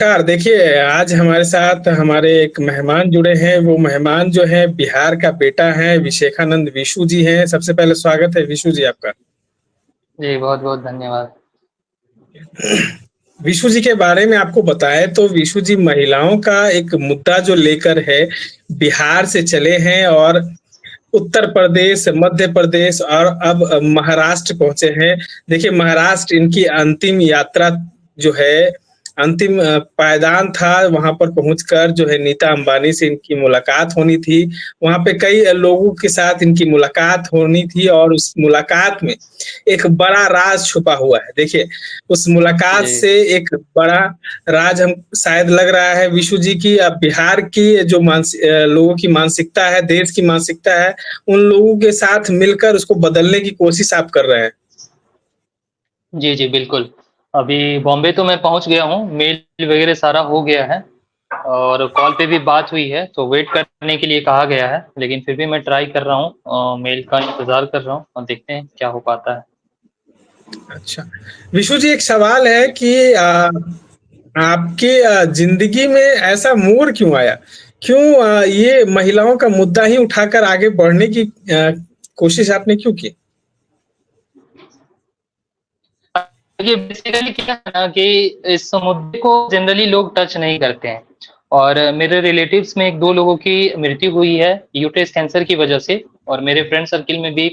नमस्कार। देखिए, आज हमारे साथ हमारे एक मेहमान जुड़े हैं। वो मेहमान जो है बिहार का बेटा है, विशेखानंद विशु जी हैं। सबसे पहले स्वागत है विशु जी आपका। जी, बहुत-बहुत धन्यवाद। विशु जी के बारे में आपको बताएँ तो विशु जी महिलाओं का एक मुद्दा जो लेकर है, बिहार से चले हैं और उत्तर प्रदेश, मध्य प्रदेश और अब महाराष्ट्र पहुँचे हैं। देखिए, महाराष्ट्र इनकी अंतिम यात्रा जो है, अंतिम पायदान था। वहाँ पर पहुँचकर जो है नीता अंबानी से इनकी मुलाकात होनी थी। वहाँ पे कई लोगों के साथ इनकी मुलाकात होनी थी और उस मुलाकात में एक बड़ा राज छुपा हुआ है। देखिए, उस मुलाकात जी। से एक बड़ा राज हम शायद लग रहा है विशु जी की बिहार की जो लोगों की मानसिकता है, देश की मानसिकता है, उन लोगों के साथ मिलकर उसको बदलने की कोशिश आप कर रहे हैं। जी, जी, बिल्कुल। अभी बॉम्बे तो मैं पहुँच गया हूँ, मेल वगैरह सारा हो गया है और कॉल पे भी बात हुई है, तो वेट करने के लिए कहा गया है। लेकिन फिर भी मैं ट्राई कर रहा हूँ मेल का इंतज़ार कर रहा हूँ और देखते हैं क्या हो पाता है। अच्छा। विशु जी एक सवाल है कि आपकी ज़िंदगी में ऐसा मोड़ क्यों आया? क्यों ये महिलाओं का मुद्दा ही उठाकर आगे बढ़ने की कोशिश आपने क्यों की? देखिए बेसिकली क्या है ना कि इस मुद्दे को जनरली लोग टच नहीं करते हैं और मेरे रिलेटिव्स में 1-2 लोगों की मृत्यु हुई है यूटेरस कैंसर की वजह से और मेरे फ्रेंड सर्किल में भी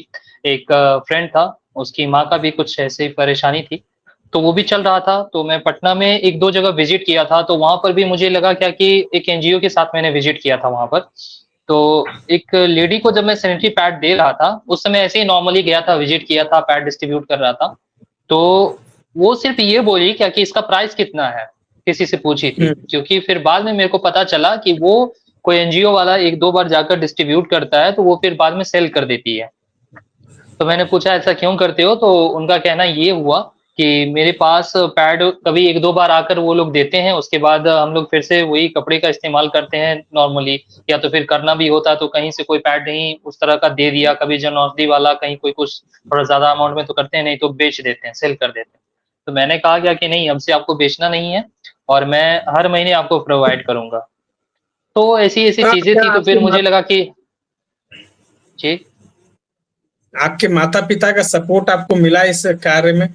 एक फ्रेंड था, उसकी माँ का भी कुछ ऐसी परेशानी थी, तो वो भी चल रहा था। तो मैं पटना में 1-2 जगह विज़िट किया था, तो वहाँ पर भी मुझे लगा क्या कि एक एनजीओ के साथ मैंने विज़िट किया था वहाँ पर। तो एक लेडी को जब मैं सैनिटरी पैड दे रहा था, उस समय ऐसे ही नॉर्मली गया था, विज़िट किया था, पैड डिस्ट्रीब्यूट कर रहा था। तो वो सिर्फ़ ये बोली क्या कि इसका प्राइस कितना है? किसी से पूछी थी, हुँ। क्योंकि फिर बाद में मेरे को पता चला कि वो कोई एनजीओ वाला 1-2 बार जाकर डिस्ट्रीब्यूट करता है, तो वो फिर बाद में सेल कर देती है। तो मैंने पूछा ऐसा क्यों करते हो? तो उनका कहना ये हुआ कि मेरे पास पैड कभी 1-2 बार आकर वो लोग देते हैं, उसके बाद हम लोग फिर से वही कपड़े का इस्तेमाल करते हैं नॉर्मली या तो फिर करना भी होता है तो कहीं से कोई पैड नहीं उस तरह का दे दिया, कभी जन औषधि वाला, कहीं कोई कुछ थोड़ा ज़्यादा अमाउंट में तो करते हैं, नहीं तो बेच देते हैं, सेल कर देते हैं। तो मैंने कहा क्या कि नहीं अब से आपको बेचना नहीं है और मैं हर महीने आपको प्रोवाइड करूँगा। तो ऐसी-ऐसी हाँ, चीज़ें क्या थी तो आपके फिर मुझे लगा कि जी। आपके माता-पिता का सपोर्ट आपको मिला इस कार्य में?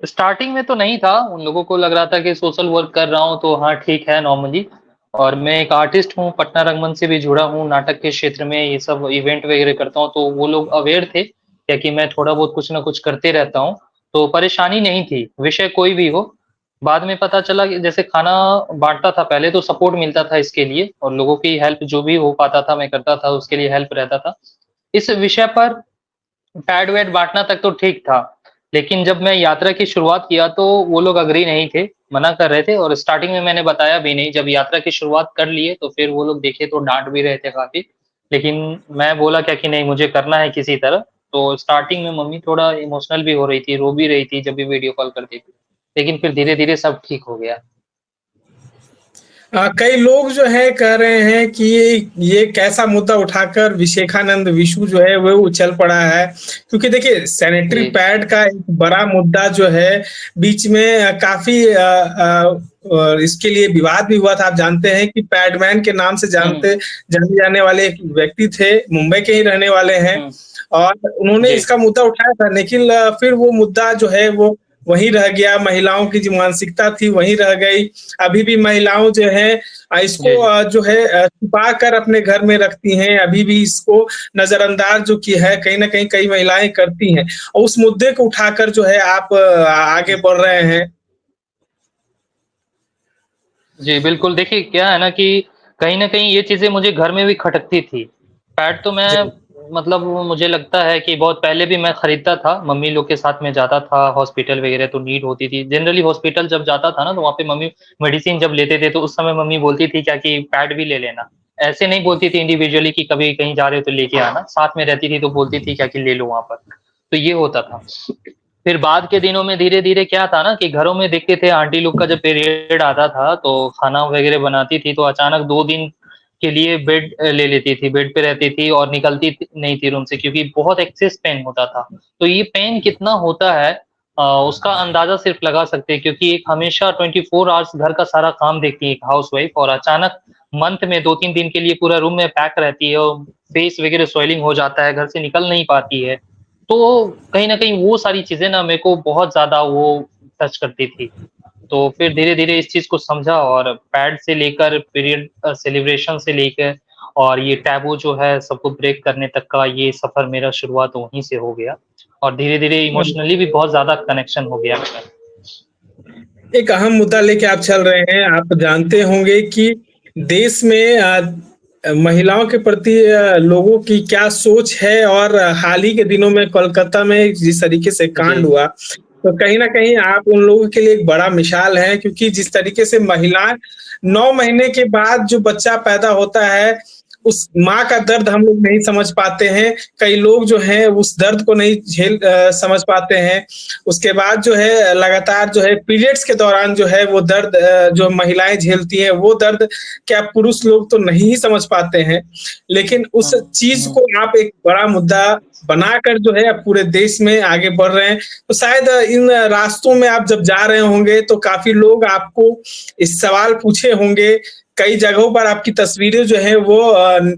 स्टार्टिंग में तो नहीं था, उन लोगों को लग रहा था कि सोशल वर्क कर रहा हूँ तो हाँ, ठीक है नॉर्मली और मैं एक आर्टिस्ट हूँ, पटना रंगमंच से भी जुड़ा हूँ, नाटक के क्षेत्र में ये सब इवेंट वगैरह करता हूँ, तो वो लोग अवेयर थे, क्या कि मैं थोड़ा बहुत कुछ न कुछ करते रहता हूँ, तो परेशानी नहीं थी, विषय कोई भी हो। बाद में पता चला कि जैसे खाना बाँटता था पहले तो सपोर्ट मिलता था इसके लिए और लोगों की हेल्प जो भी हो पाता था, मैं करता था, उसके लिए हेल्प रहता था। इस विषय पर पैड-वैड बाँटना तक तो ठीक था, लेकिन जब मैं यात्रा की शुरुआत किया तो वो लोग एग्री नहीं थे, मना कर रहे थे और स्टार्टिंग में मैंने बताया भी नहीं, जब यात्रा की शुरुआत कर लिए तो फिर वो लोग देखे तो डाँट भी रहे थे काफ़ी। लेकिन मैं बोला क्या कि नहीं मुझे करना है किसी तरह, तो स्टार्टिंग में मम्मी थोड़ा इमोशनल भी हो रही थी, रो भी रही थी जब भी वीडियो कॉल करती थी। लेकिन फिर धीरे-धीरे सब ठीक हो गया। कई लोग जो है कह रहे हैं कि ये कैसा मुद्दा उठाकर विशेखानंद विशु जो है वो उछल पड़ा है क्योंकि देखिए सैनिटरी जी। पैड का एक बड़ा मुद्दा जो है बीच में काफी इसके लिए विवाद भी हुआ था। आप जानते हैं कि पैडमैन के नाम से हुँ, जाने जाने वाले एक व्यक्ति थे, मुंबई के ही रहने वाले हैं हुँ, और उन्होंने जी। इसका मुद्दा उठाया था, लेकिन फिर वो मुद्दा जो है वो वहीं रह गया। महिलाओं की जो मानसिकता थी वहीं रह गई। अभी भी महिलाओं जो है इसको जी, जी। जो है छुपा कर अपने घर में रखती हैं। अभी भी इसको नजरअंदाज जो की है कहीं न कहीं कई महिलाएं करती हैं और उस मुद्दे को उठाकर जो है आप आगे बढ़ रहे हैं। जी, बिल्कुल। देखिए, क्या है ना कि कहीं न कहीं ये चीज़ें मुझे घर में भी खटकती थी। पैड तो मैं जी, मतलब मुझे लगता है कि बहुत पहले भी मैं खरीदता था, मम्मी लोग के साथ में जाता था हॉस्पिटल वगैरह तो नीड होती थी। जनरली हॉस्पिटल जब जाता था ना, तो वहाँ पे मम्मी मेडिसिन जब लेते थे, तो उस समय मम्मी बोलती थी क्या कि पैड भी ले लेना। ऐसे नहीं बोलती थी इंडिविजुअली कि कभी कहीं जा रहे हो तो लेके आना, साथ में रहती थी तो बोलती थी क्या कि ले लो वहाँ पर। तो ये होता था। फिर बाद के दिनों में धीरे-धीरे क्या था ना कि घरों में देखते थे आंटी लोग का जब पीरियड आता था, तो खाना वगैरह बनाती थी, तो अचानक 2 दिन के लिए बेड ले लेती थी, बेड पे रहती थी और निकलती नहीं थी रूम से क्योंकि बहुत एक्सेस पेन होता था। तो ये पेन कितना होता है, उसका अंदाज़ा सिर्फ़ लगा सकते हैं क्योंकि एक हमेशा 24 आवर्स घर का सारा काम देखती है एक हाउसवाइफ़ और अचानक मंथ में 2-3 दिन के लिए पूरा रूम में पैक रहती है और फेस वग़ैरह स्वेलिंग हो जाता है, घर से निकल नहीं पाती है। तो कहीं न कहीं वो सारी चीज़ें ना मेरे को बहुत ज़्यादा वो टच करती थी। तो फिर धीरे-धीरे इस चीज़ को समझा और पैड से लेकर पीरियड सेलिब्रेशन से लेकर और ये टैबू जो है सबको ब्रेक करने तक का ये सफ़र मेरा शुरुआत वहीं से हो गया और धीरे-धीरे इमोशनली भी बहुत ज़्यादा कनेक्शन हो गया मेरा। एक अहम मुद्दा लेके आप चल रहे हैं। आप जानते होंगे कि देश में महिलाओं के प्रति लोगों की क्या सोच है और हाल ही के दिनों में कोलकाता में जिस तरीके से कांड जी, हुआ, तो कहीं न कहीं आप उन लोगों के लिए एक बड़ा मिसाल हैं क्योंकि जिस तरीके से महिलाएँ 9 महीने के बाद जो बच्चा पैदा होता है, उस माँ का दर्द हम लोग नहीं समझ पाते हैं। कई लोग जो हैं उस दर्द को नहीं समझ पाते हैं। उसके बाद जो है लगातार जो है पीरियड्स के दौरान जो है वो दर्द जो महिलाएँ झेलती हैं, वो दर्द क्या पुरुष लोग तो नहीं ही समझ पाते हैं। लेकिन उस हुँ, चीज़ को आप एक बड़ा मुद्दा बनाकर जो है अब पूरे देश में आगे बढ़ रहे हैं। तो शायद इन रास्तों में आप जब जा रहे होंगे तो काफ़ी लोग आपको इस सवाल पूछे होंगे। कई जगहों पर आपकी तस्वीरें जो हैं वो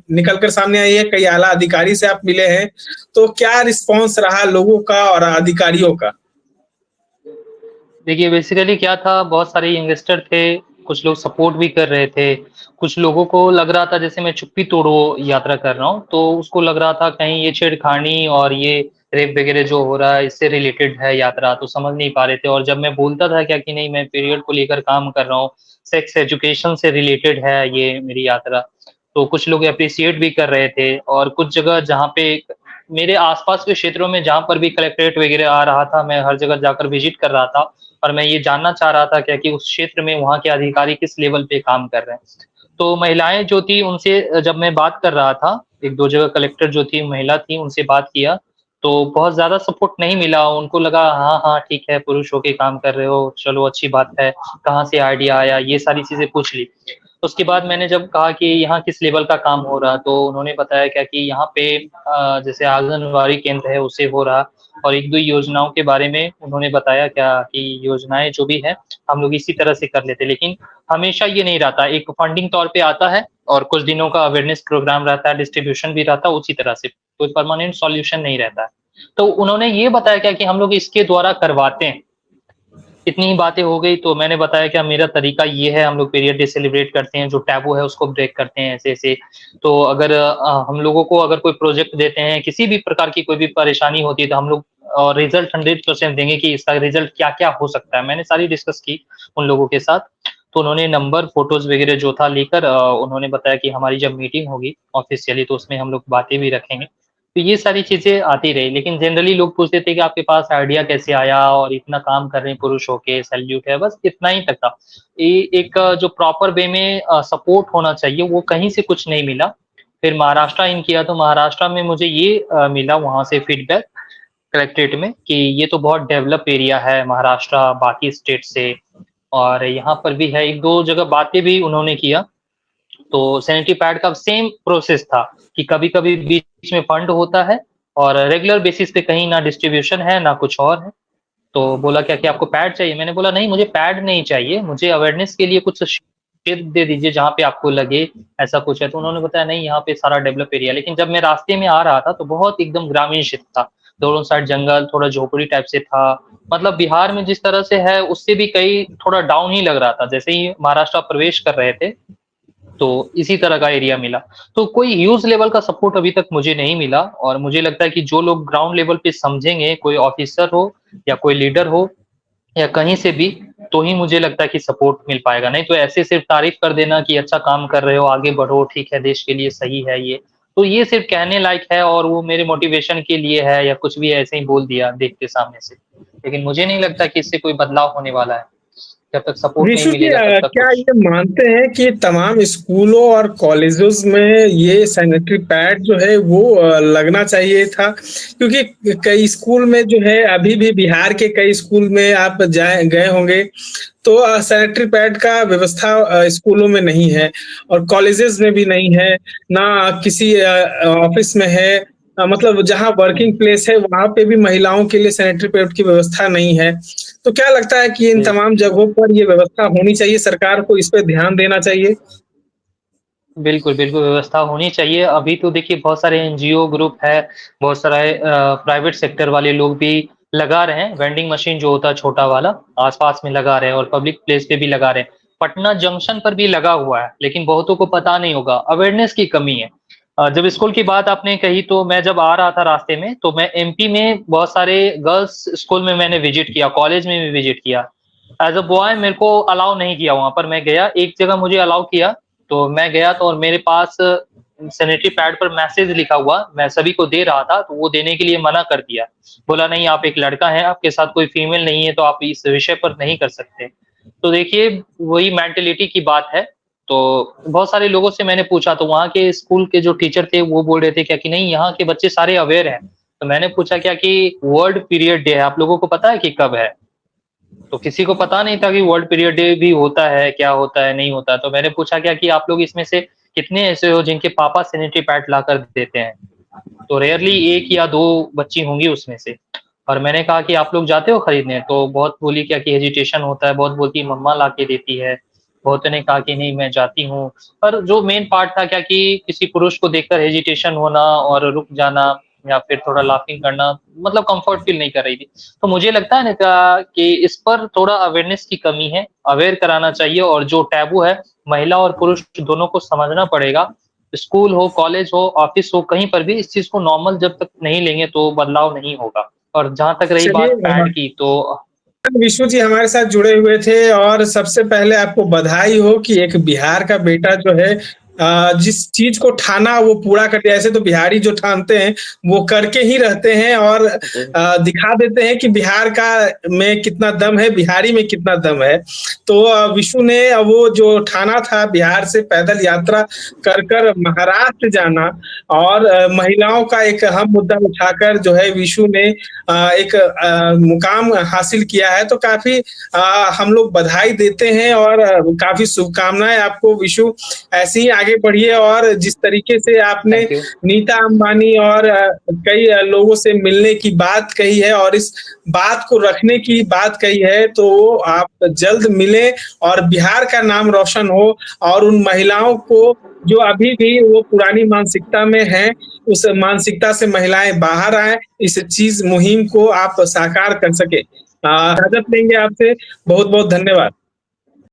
निकल कर सामने आई है, कई आला अधिकारी से आप मिले हैं। तो क्या रिस्पॉन्स रहा लोगों का और अधिकारियों का? देखिए बेसिकली क्या था बहुत सारे यंगस्टर थे, कुछ लोग सपोर्ट भी कर रहे थे, कुछ लोगों को लग रहा था जैसे मैं चुप्पी तोड़ो यात्रा कर रहा हूँ, तो उसको लग रहा था कहीं ये छेड़खानी और ये रेप वगैरह जो हो रहा है इससे रिलेटेड है यात्रा, तो समझ नहीं पा रहे थे और जब मैं बोलता था क्या कि नहीं मैं पीरियड को लेकर काम कर रहा हूँ, सेक्स एजुकेशन से रिलेटेड है ये मेरी यात्रा, तो कुछ लोग एप्रिशिएट भी कर रहे थे और कुछ जगह जहाँ पे मेरे आस-पास के क्षेत्रों में जहाँ पर भी कलेक्ट्रेट वगैरह आ रहा था, मैं हर जगह जाकर विज़िट कर रहा था और मैं ये जानना चाह रहा था क्या कि उस क्षेत्र में वहाँ के अधिकारी किस लेवल पे काम कर रहे हैं। तो महिलाएँ जो थी उनसे जब मैं बात कर रहा था, 1-2 जगह कलेक्टर जो थी महिला थी उनसे बात किया, तो बहुत ज़्यादा सपोर्ट नहीं मिला, उनको लगा हाँ, हाँ, ठीक है पुरुष होके काम कर रहे हो, चलो अच्छी बात है, कहाँ से आइडिया आया, ये सारी चीज़ें पूछ ली। उसके बाद मैंने जब कहा कि यहाँ किस लेवल का काम हो रहा, तो उन्होंने बताया क्या कि यहाँ पे जैसे आंगनवाड़ी केंद्र है उससे हो रहा और 1-2 योजनाओं के बारे में उन्होंने बताया क्या कि योजनाएँ जो भी हैं, हम लोग इसी तरह से कर लेते हैं। लेकिन हमेशा ये नहीं रहता, एक फंडिंग तौर पे आता है और कुछ दिनों का अवेयरनेस प्रोग्राम रहता है, डिस्ट्रीब्यूशन भी रहता है उसी तरह से, कोई परमानेंट सॉल्यूशन नहीं रहता है। तो उन्होंने ये बताया क्या कि हम लोग इसके द्वारा करवाते हैं। इतनी ही बातें हो गई तो मैंने बताया क्या मेरा तरीका ये है, हम लोग पीरियड डे सेलिब्रेट करते हैं, जो टैबू है उसको ब्रेक करते हैं ऐसे-ऐसे। तो अगर हम लोगों को अगर कोई प्रोजेक्ट देते हैं, किसी भी प्रकार की कोई भी परेशानी होती है तो हम लोग रिज़ल्ट 100% देंगे कि इसका रिज़ल्ट क्या-क्या हो सकता है। मैंने सारी डिस्कस की उन लोगों के साथ, तो उन्होंने नंबर, फ़ोटोज़ वगैरह जो था लेकर उन्होंने बताया कि हमारी जब मीटिंग होगी ऑफ़िशियली तो उसमें हम लोग बातें भी रखेंगे। तो ये सारी चीज़ें आती रही, लेकिन जनरली लोग पूछते थे कि आपके पास आइडिया कैसे आया और इतना काम कर रहे हैं पुरुष होके, सैल्यूट है, बस इतना ही तक था। ये एक जो प्रॉपर वे में सपोर्ट होना चाहिए, वो कहीं से कुछ नहीं मिला। फिर महाराष्ट्र इन किया तो महाराष्ट्र में मुझे ये मिला वहाँ से फीडबैक कलेक्ट्रेट में कि ये तो बहुत डेवलप एरिया है महाराष्ट्र बाकी स्टेट से और यहाँ पर भी है, 1-2 जगह बातें भी उन्होंने किया। तो सैनिटरी पैड का सेम प्रोसेस था कि कभी-कभी बीच में फंड होता है और रेगुलर बेसिस पे कहीं ना डिस्ट्रीब्यूशन है, ना कुछ और है। तो बोला क्या कि आपको पैड चाहिए? मैंने बोला नहीं मुझे पैड नहीं चाहिए, मुझे अवेयरनेस के लिए कुछ क्षेत्र दे दीजिए जहाँ पे आपको लगे ऐसा कुछ है। तो उन्होंने बताया नहीं यहाँ पे सारा डेवलप एरिया है। लेकिन जब मैं रास्ते में आ रहा था तो बहुत एकदम ग्रामीण क्षेत्र था। दोनों साइड जंगल, थोड़ा झोपड़ी टाइप से था। मतलब बिहार में जिस तरह से है उससे भी कहीं थोड़ा डाउन ही लग रहा था। जैसे ही महाराष्ट्र प्रवेश कर रहे थे तो इसी तरह का एरिया मिला। तो कोई ह्यूज लेवल का सपोर्ट अभी तक मुझे नहीं मिला और मुझे लगता है कि जो लोग ग्राउंड लेवल पे समझेंगे, कोई ऑफिसर हो या कोई लीडर हो या कहीं से भी, तो ही मुझे लगता है कि सपोर्ट मिल पाएगा। नहीं तो ऐसे सिर्फ तारीफ कर देना कि अच्छा काम कर रहे हो, आगे बढ़ो, ठीक है, देश के लिए सही है ये। तो ये सिर्फ कहने लायक है और वो मेरे मोटिवेशन के लिए है या कुछ भी ऐसे ही बोल दिया देख के सामने से। लेकिन मुझे नहीं लगता कि इससे कोई बदलाव होने वाला है। जब तक सपोर्ट नहीं विशु जी मिलेगा तब तक क्या कुछ ये मानते हैं कि तमाम स्कूलों और कॉलेजेस में ये सैनिटरी पैड जो है वो लगना चाहिए था? क्योंकि कई स्कूल में जो है अभी भी बिहार के कई स्कूल में आप जाए गए होंगे तो सैनिटरी पैड का व्यवस्था स्कूलों में नहीं है और कॉलेजेस में भी नहीं है, ना किसी ऑफिस में है। मतलब जहाँ वर्किंग प्लेस है वहाँ पे भी महिलाओं के लिए सैनिटरी पैड की व्यवस्था नहीं है। तो क्या लगता है कि इन जी। तमाम जगहों पर ये व्यवस्था होनी चाहिए, सरकार को इस पे ध्यान देना चाहिए? बिल्कुल, बिल्कुल व्यवस्था होनी चाहिए। अभी तो देखिए बहुत सारे एनजीओ ग्रुप है, बहुत सारे प्राइवेट सेक्टर वाले लोग भी लगा रहे हैं, वेंडिंग मशीन जो होता है छोटा वाला, आस-पास में लगा रहे हैं और पब्लिक प्लेस पे भी लगा रहे हैं। पटना जंक्शन पर भी लगा हुआ है, लेकिन बहुतों को पता नहीं होगा, अवेयरनेस की कमी है। जब स्कूल की बात आपने कही तो मैं जब आ रहा था रास्ते में, तो मैं एमपी में बहुत सारे गर्ल्स स्कूल में मैंने विज़िट किया, कॉलेज में भी विज़िट किया। एज़ अ बॉय मेरे को अलाउ नहीं किया वहाँ पर, मैं गया, एक जगह मुझे अलाउ किया, तो मैं गया तो और मेरे पास सैनिटरी पैड पर मैसेज लिखा हुआ, मैं सभी को दे रहा था, तो वो देने के लिए मना कर दिया। बोला नहीं आप एक लड़का हैं, आपके साथ कोई फीमेल नहीं है, तो आप इस विषय पर नहीं कर सकते। तो देखिए वही मेंटालिटी की बात है। तो बहुत सारे लोगों से मैंने पूछा तो वहाँ के स्कूल के जो टीचर थे वो बोल रहे थे क्या कि नहीं यहाँ के बच्चे सारे अवेयर हैं। तो मैंने पूछा क्या कि वर्ल्ड पीरियड डे है, आप लोगों को पता है कि कब है? तो किसी को पता नहीं था कि वर्ल्ड पीरियड डे भी होता है, क्या होता है, नहीं होता है। तो मैंने पूछा क्या कि आप लोग इसमें से कितने ऐसे हो जिनके पापा सैनिटरी पैड लाकर देते हैं? तो रेयरली 1 या 2 बच्ची होंगी उसमें से। और मैंने कहा कि आप लोग जाते हो खरीदने? तो बहुत बोली क्या कि हेजिटेशन होता है, बहुत बोलती है मम्मा लाके देती है। बहुतों ने कहा कि नहीं मैं जाती हूँ। पर जो मेन पार्ट था क्या कि किसी पुरुष को देखकर हेजिटेशन होना और रुक जाना या फिर थोड़ा लाफिंग करना, मतलब कम्फर्ट फील नहीं कर रही थी। तो मुझे लगता है ना कि इस पर थोड़ा अवेयरनेस की कमी है, अवेयर कराना चाहिए और जो टैबू है, महिला और पुरुष दोनों को समझना पड़ेगा। स्कूल हो, कॉलेज हो, ऑफ़िस हो, कहीं पर भी इस चीज़ को नॉर्मल जब तक नहीं लेंगे तो बदलाव नहीं होगा। और जहाँ तक रही चलिए बात पैड की तो विशु जी हमारे साथ जुड़े हुए थे और सबसे पहले आपको बधाई हो कि एक बिहार का बेटा जो है जिस चीज को ठाना वो पूरा कर दिया। ऐसे तो बिहारी जो ठानते हैं वो करके ही रहते हैं और जी, दिखा देते हैं कि बिहार का में कितना दम है, बिहारी में कितना दम है। तो विशु ने वो जो ठाना था बिहार से पैदल यात्रा कर कर महाराष्ट्र जाना और महिलाओं का एक अहम मुद्दा उठाकर जो है विशु ने एक मुकाम हासिल किया है। तो काफ़ी हम लोग बधाई देते हैं और काफ़ी शुभकामनाएँ आपको विशु। ऐसे ही आगे बढ़िए और जिस तरीके से आपने थैंक यू। नीता अंबानी और कई लोगों से मिलने की बात कही है और इस बात को रखने की बात कही है, तो आप जल्द मिलें और बिहार का नाम रोशन हो और उन महिलाओं को जो अभी भी वो पुरानी मानसिकता में हैं, उस मानसिकता से महिलाएँ बाहर आएँ, इस चीज़ मुहिम को आप साकार कर सकें। इजाज़त लेंगे आपसे, बहुत-बहुत धन्यवाद।